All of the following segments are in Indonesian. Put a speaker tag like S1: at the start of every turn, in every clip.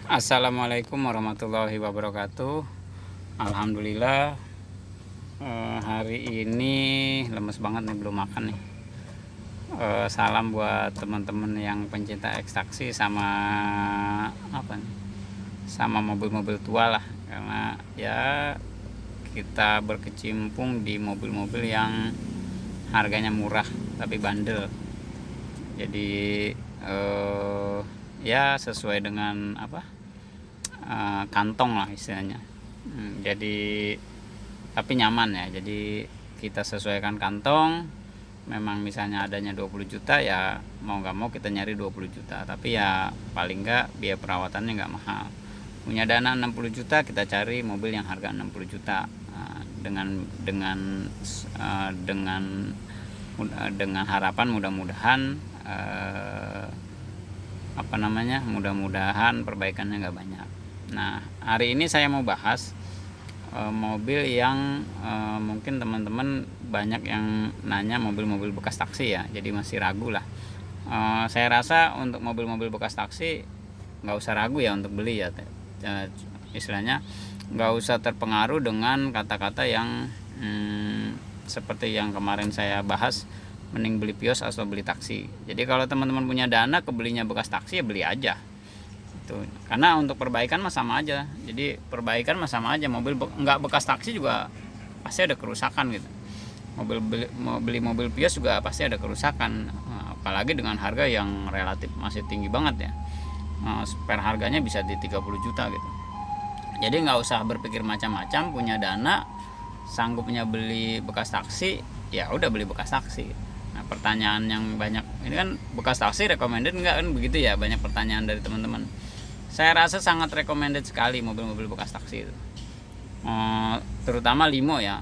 S1: Assalamualaikum warahmatullahi wabarakatuh. Alhamdulillah, hari ini lemes banget nih, belum makan nih. Salam buat teman-teman yang pencinta ekstraksi sama apa nih, sama mobil-mobil tua lah, karena ya kita berkecimpung di mobil-mobil yang harganya murah tapi bandel. Jadi ya sesuai dengan apa, kantong lah istilahnya. Jadi tapi nyaman ya, jadi kita sesuaikan kantong. Memang misalnya adanya 20 juta, ya mau nggak mau kita nyari 20 juta, tapi ya paling nggak biaya perawatannya nggak mahal. Punya dana 60 juta, kita cari mobil yang harga 60 juta. Dengan harapan mudah-mudahan mudah-mudahan perbaikannya nggak banyak. Nah, hari ini saya mau bahas mobil yang mungkin teman-teman banyak yang nanya mobil-mobil bekas taksi ya, jadi masih ragu lah. Saya rasa untuk mobil-mobil bekas taksi nggak usah ragu ya untuk beli ya. Istilahnya nggak usah terpengaruh dengan kata-kata yang seperti yang kemarin saya bahas, mending beli Vios atau beli taksi. Jadi kalau teman-teman punya dana kebelinya bekas taksi, ya beli aja itu, karena untuk perbaikan mah sama aja. Jadi perbaikan mah sama aja, mobil nggak bekas taksi juga pasti ada kerusakan gitu. Beli mobil Vios juga pasti ada kerusakan, apalagi dengan harga yang relatif masih tinggi banget ya. Spare harganya bisa di 30 juta gitu. Jadi nggak usah berpikir macam-macam, punya dana sanggupnya beli bekas taksi, ya udah beli bekas taksi. Nah, pertanyaan yang banyak ini kan, bekas taksi recommended nggak, kan begitu ya, banyak pertanyaan dari teman-teman. Saya rasa sangat recommended sekali mobil-mobil bekas taksi itu. Terutama limo ya.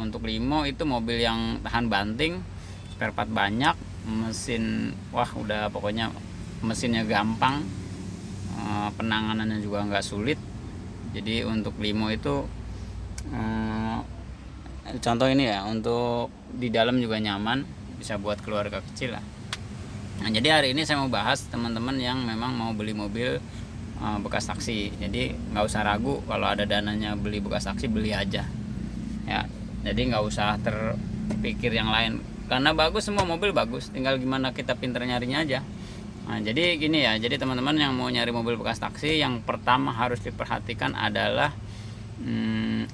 S1: Untuk limo itu mobil yang tahan banting, spare part banyak, mesin wah udah pokoknya mesinnya gampang, penanganannya juga nggak sulit. Jadi untuk limo itu contoh ini ya, untuk di dalam juga nyaman, bisa buat keluarga kecil lah. Nah, jadi hari ini saya mau bahas teman-teman yang memang mau beli mobil bekas taksi. Jadi nggak usah ragu, kalau ada dananya beli bekas taksi, beli aja ya. Jadi nggak usah terpikir yang lain, karena bagus, semua mobil bagus, tinggal gimana kita pinter nyarinya aja. Nah, jadi gini ya, jadi teman-teman yang mau nyari mobil bekas taksi, yang pertama harus diperhatikan adalah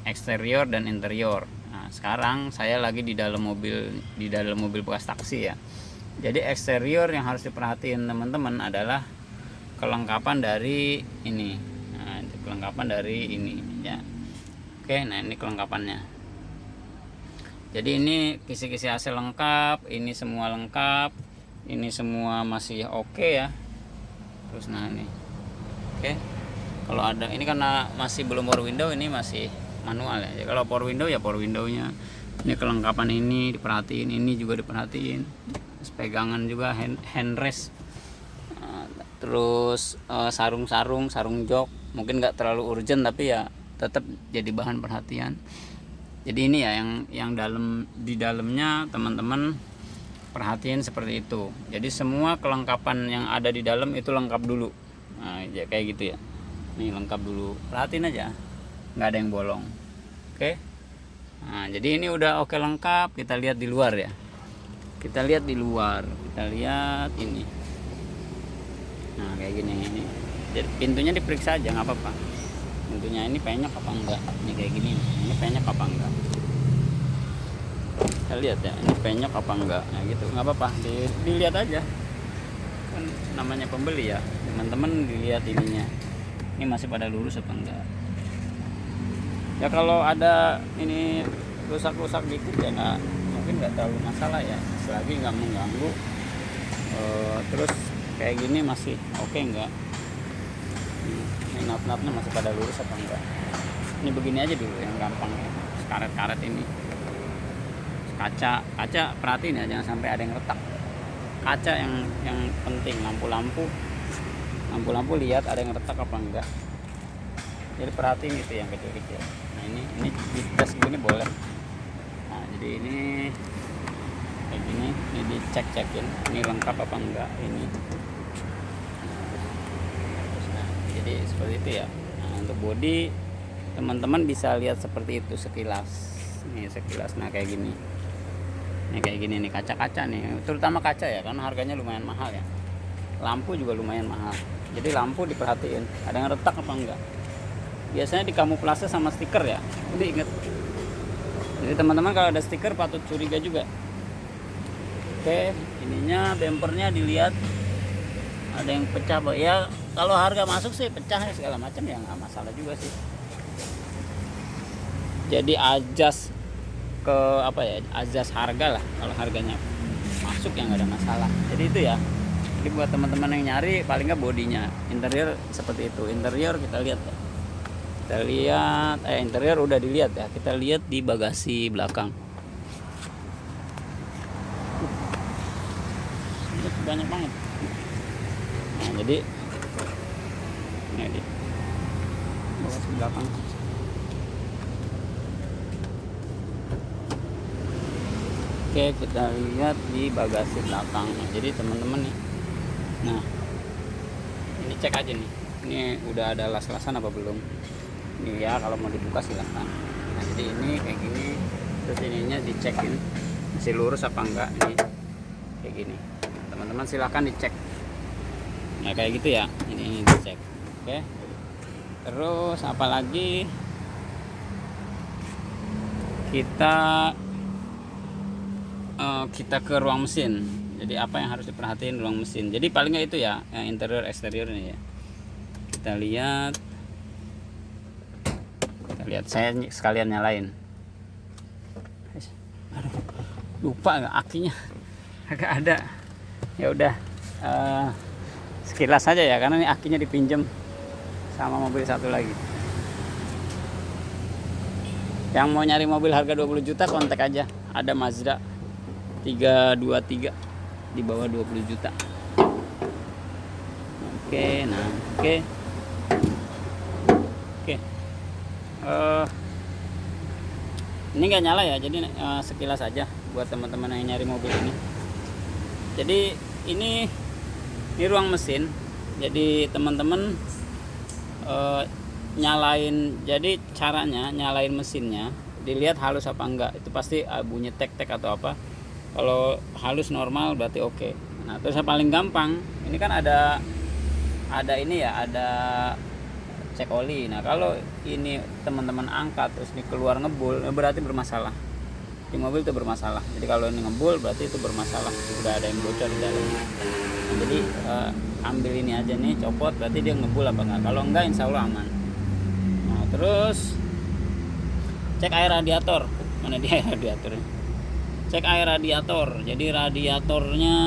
S1: eksterior dan interior. Nah, sekarang saya lagi di dalam mobil bekas taksi ya. Jadi eksterior yang harus diperhatiin teman-teman adalah kelengkapan dari ini. Nah, kelengkapan dari ini ya. Oke, nah ini kelengkapannya. Jadi ini kisi-kisi AC lengkap, ini semua lengkap, ini semua masih oke ya. Terus nah ini oke. Kalau ada ini karena masih belum power window, ini masih manual ya. Jadi kalau power window ya power windownya. Ini kelengkapan ini diperhatiin, ini juga diperhatiin. Terus pegangan juga, handrest. Terus sarung jok. Mungkin nggak terlalu urgent, tapi ya tetap jadi bahan perhatian. Jadi ini ya yang di dalamnya teman-teman perhatiin seperti itu. Jadi semua kelengkapan yang ada di dalam itu lengkap dulu. Nah, ya kayak gitu ya. Nih lengkap dulu, perhatiin aja, nggak ada yang bolong. Oke. Nah, jadi ini udah oke lengkap. Kita lihat di luar ya. Kita lihat ini. Nah kayak gini ini. Jadi pintunya diperiksa aja, nggak apa-apa. Pintunya ini penyok apa enggak? Ini kayak gini. Ini penyok apa enggak? Kita lihat ya, ini penyok apa enggak? Nah gitu, nggak apa-apa. Dilihat aja. Kan namanya pembeli ya. Teman-teman dilihat ininya. Ini masih pada lurus apa enggak? Ya kalau ada ini rusak-rusak dikit ya mungkin nggak terlalu masalah ya, selagi nggak mengganggu. Terus kayak gini masih oke enggak? Ini nap-napnya masih pada lurus apa enggak? Ini begini aja dulu yang gampang ya, karet-karet ini. Kaca perhatiin ya, jangan sampai ada yang retak. Kaca yang penting, lampu-lampu lihat ada yang retak apa enggak. Jadi perhatiin itu yang kecil-kecil. Nah ini dites gini boleh. Nah jadi ini kayak gini, ini dicek-cekin ini lengkap apa enggak ini. Nah, jadi Jadi seperti itu ya. Nah, untuk body teman-teman bisa lihat seperti itu sekilas. Nih sekilas, nah kayak gini. Nih kayak gini nih, kaca-kaca nih, terutama kaca ya, karena harganya lumayan mahal ya. Lampu juga lumayan mahal. Jadi lampu diperhatiin, ada yang retak apa enggak. Biasanya dikamuflase sama stiker ya. Jadi inget. Jadi teman-teman kalau ada stiker patut curiga juga. Oke, ininya bempernya dilihat ada yang pecah, ya kalau harga masuk sih pecah segala macam ya nggak masalah juga sih. Jadi ajas ke apa ya, ajas harga lah, kalau harganya masuk ya nggak ada masalah. Jadi itu ya. Jadi buat teman-teman yang nyari paling nggak bodinya, interior seperti itu. Interior kita lihat ya. Kita lihat interior udah dilihat ya. Kita lihat di bagasi belakang. Banyak banget. Nah, jadi ini di bagasi belakang. Oke, kita lihat di bagasi belakang. Jadi teman-teman nih, nah ini cek aja nih, ini udah ada las-lasan apa belum. Ini ya, kalau mau dibuka silahkan. Nah jadi ini kayak gini, terus ininya dicekin masih lurus apa enggak. Ini kayak gini, teman-teman silahkan dicek. Nah kayak gitu ya, ini dicek. Oke, terus apalagi kita ke ruang mesin. Jadi apa yang harus diperhatiin ruang mesin. Jadi paling nggak itu ya, yang interior eksteriornya ya. Kita lihat saya sekalian nyalain. Aduh, lupa nggak akinya agak ada. Ya udah, sekilas saja ya, karena ini akinya dipinjam sama mobil satu lagi. Yang mau nyari mobil harga 20 juta kontak aja, ada Mazda 323 di bawah 20 juta. Oke, nah oke. Ini nggak nyala ya, jadi sekilas aja buat teman-teman yang nyari mobil ini. Jadi ini ruang mesin. Jadi teman-teman nyalain, jadi caranya nyalain mesinnya dilihat halus apa enggak. Itu pasti bunyi tek-tek atau apa. Kalau halus normal berarti oke. Nah terus yang paling gampang, ini kan ada ini ya, ada cek oli. Nah kalau ini teman-teman angkat terus ini keluar ngebul, berarti bermasalah di mobil, itu bermasalah. Jadi kalau ini ngebul berarti itu bermasalah, udah ada yang bocor di dalam. Nah, jadi ambil ini aja nih, copot, berarti dia ngebul apa enggak. Kalau enggak insya Allah aman. Nah, terus cek air radiator. Mana dia air radiatornya? Cek air radiator. Jadi radiatornya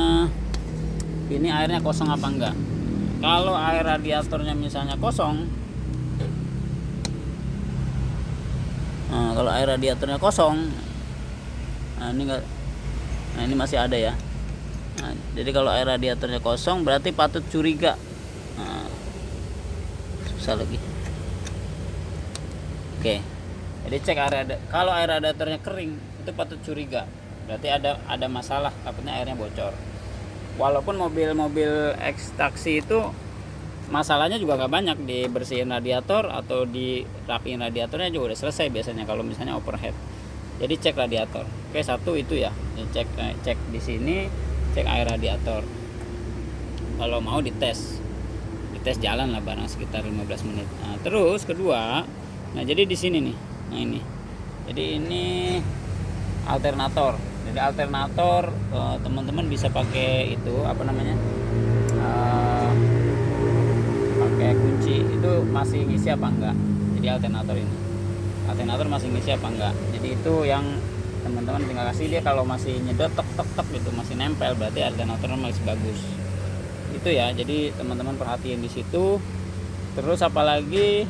S1: ini airnya kosong apa enggak. Kalau air radiatornya misalnya kosong, nah, kalau air radiatornya kosong, nah ini enggak, nah ini masih ada ya. Nah, jadi kalau air radiatornya kosong berarti patut curiga. Nah, susah lagi. Oke, jadi cek kalau air radiatornya kering itu patut curiga, berarti ada masalah, takutnya airnya bocor. Walaupun mobil-mobil X taksi itu masalahnya juga gak banyak, dibersihin radiator atau dirapiin radiatornya juga udah selesai biasanya kalau misalnya overhead. Jadi cek radiator. Oke, satu itu ya, cek di sini, cek air radiator. Kalau mau dites jalan lah barang sekitar 15 menit. Nah, terus kedua, nah jadi di sini nih, nah ini, jadi ini alternator. Jadi alternator teman-teman bisa pakai itu apa namanya, pakai kunci itu masih ngisi apa enggak. Jadi alternator masih ngisi apa enggak. Jadi itu yang teman-teman tinggal kasih dia, kalau masih nyedot tek gitu, masih nempel, berarti alternatornya masih bagus. Itu ya, jadi teman-teman perhatiin di situ. Terus apalagi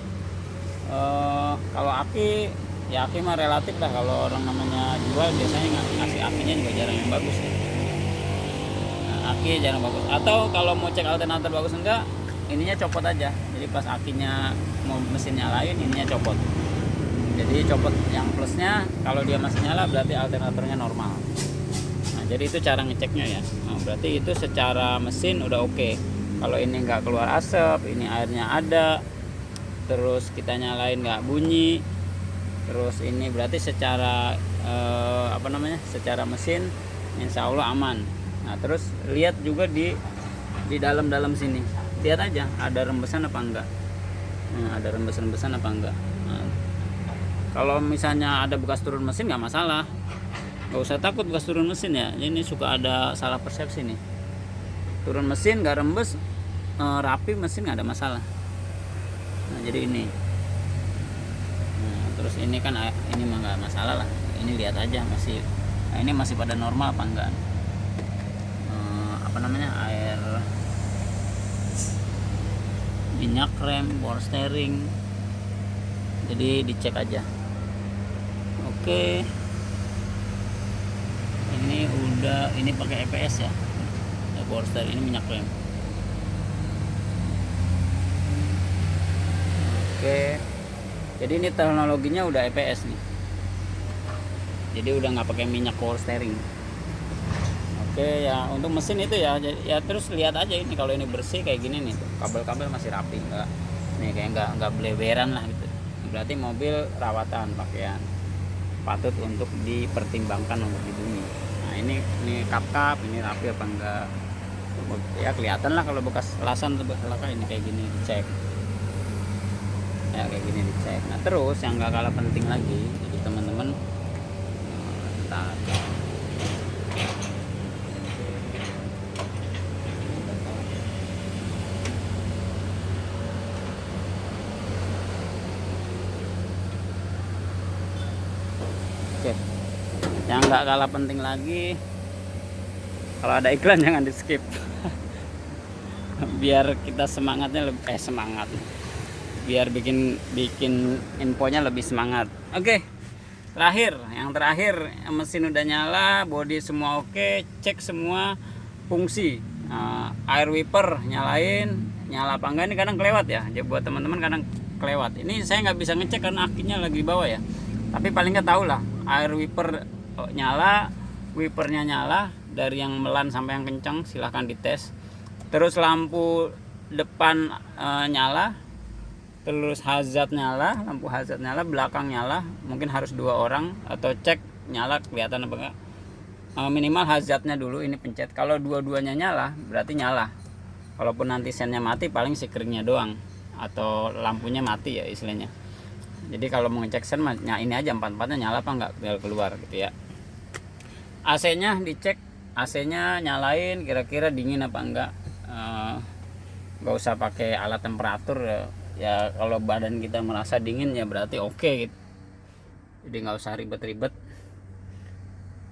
S1: kalau aki, ya aki mah relatif lah, kalau orang namanya jual biasanya ngasih akinya juga jarang yang bagus ya. Nah, aki jarang bagus. Atau kalau mau cek alternator bagus enggak, ininya copot aja. Jadi pas akinya mau mesin nyalain, ininya copot. Jadi copot yang plusnya, kalau dia masih nyala berarti alternatornya normal. Nah jadi itu cara ngeceknya ya. Nah, berarti itu secara mesin udah oke. Kalau ini nggak keluar asap, ini airnya ada, terus kita nyalain nggak bunyi, terus ini berarti secara secara mesin insya Allah aman. Nah terus lihat juga di dalam sini, lihat aja ada rembesan apa enggak. Ada rembesan apa enggak. Kalau misalnya ada bekas turun mesin nggak masalah, nggak usah takut bekas turun mesin ya. Ini suka ada salah persepsi nih, turun mesin nggak rembes, rapi mesin nggak ada masalah. Nah jadi ini, terus ini kan ini mah nggak masalah lah. Ini lihat aja masih, ini masih pada normal apa enggak. Air, minyak rem, power steering, jadi dicek aja. Oke, ini pakai EPS ya, power steering, ini minyak rem. Oke, jadi ini teknologinya udah EPS nih, jadi udah nggak pakai minyak power steering. Oke ya, untuk mesin itu ya terus lihat aja ini, kalau ini bersih kayak gini nih, kabel-kabel masih rapi, enggak nih, kayak enggak beleberan lah gitu, berarti mobil rawatan pakaian, patut untuk dipertimbangkan untuk dibeli. Nah ini kap-kap ini rapi apa enggak ya, kelihatan lah kalau bekas lasan atau bekas laka, ini kayak gini dicek ya, kayak gini dicek. Nah terus yang enggak kalah penting lagi, jadi teman-teman yang nggak kalah penting lagi, kalau ada iklan jangan di skip biar kita semangatnya lebih semangat, biar bikin infonya lebih semangat. Oke, yang terakhir mesin udah nyala, bodi semua oke, cek semua fungsi. Air wiper nyala apa enggak, ini kadang kelewat ya, jadi buat teman-teman kadang kelewat. Ini saya nggak bisa ngecek karena akinya lagi di bawah ya, tapi paling nggak tahu lah air wiper nyala, wipernya nyala, dari yang melan sampai yang kencang silahkan dites. Terus lampu depan nyala, terus hazard nyala, lampu hazard nyala, belakang nyala, mungkin harus 2 orang atau cek nyala kelihatan apa enggak. Minimal hazardnya dulu ini pencet, kalau dua-duanya nyala berarti nyala. Kalaupun nanti sennya mati paling sikringnya doang atau lampunya mati ya istilahnya. Jadi kalau mau ngecek sen ini aja 4-4-nya nyala apa enggak, tinggal keluar gitu ya. AC-nya dicek, AC-nya nyalain kira-kira dingin apa enggak. Nggak usah pakai alat temperatur ya, kalau badan kita merasa dingin ya berarti oke gitu. Jadi nggak usah ribet-ribet.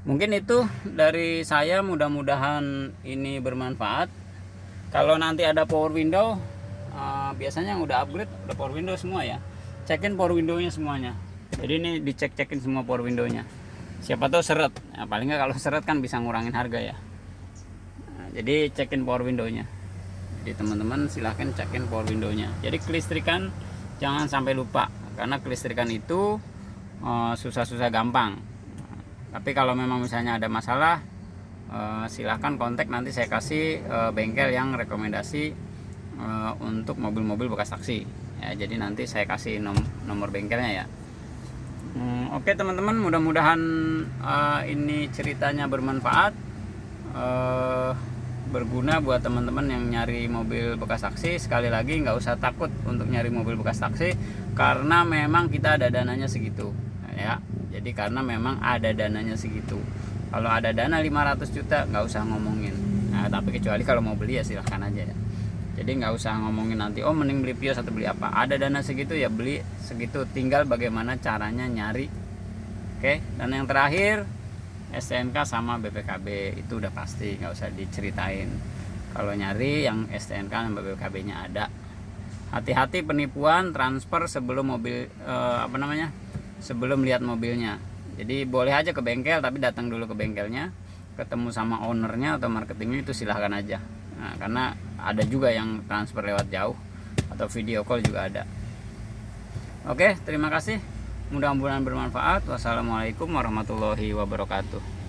S1: Mungkin itu dari saya, mudah-mudahan ini bermanfaat. Kalau nanti ada power window, biasanya yang udah upgrade udah power window semua ya, cekin power window-nya semuanya. Jadi ini dicek-cekin semua power window-nya, siapa tahu seret. Nah, paling nggak kalau seret kan bisa ngurangin harga ya. Nah, jadi cekin power window-nya. Jadi teman-teman silahkan cekin power window-nya. Jadi kelistrikan jangan sampai lupa, karena kelistrikan itu susah-susah gampang. Tapi kalau memang misalnya ada masalah, silahkan kontak, nanti saya kasih bengkel yang rekomendasi untuk mobil-mobil bekas taksi ya. Jadi nanti saya kasih nomor bengkelnya ya. Oke teman-teman, mudah-mudahan ini ceritanya bermanfaat, berguna buat teman-teman yang nyari mobil bekas taksi. Sekali lagi, nggak usah takut untuk nyari mobil bekas taksi, karena memang kita ada dananya segitu ya. Jadi karena memang ada dananya segitu. Kalau ada dana 500 juta nggak usah ngomongin. Nah, tapi kecuali kalau mau beli ya silahkan aja ya. Jadi nggak usah ngomongin nanti mending beli Vios atau beli apa. Ada dana segitu ya beli segitu, tinggal bagaimana caranya nyari. Oke, dan yang terakhir STNK sama BPKB itu udah pasti, nggak usah diceritain. Kalau nyari yang STNK dan BPKB-nya ada. Hati-hati penipuan transfer sebelum mobil sebelum lihat mobilnya. Jadi boleh aja ke bengkel, tapi datang dulu ke bengkelnya, ketemu sama ownernya atau marketingnya, itu silahkan aja. Nah, karena ada juga yang transfer lewat jauh atau video call juga ada. Oke, terima kasih. Mudah-mudahan bermanfaat. Wassalamualaikum warahmatullahi wabarakatuh.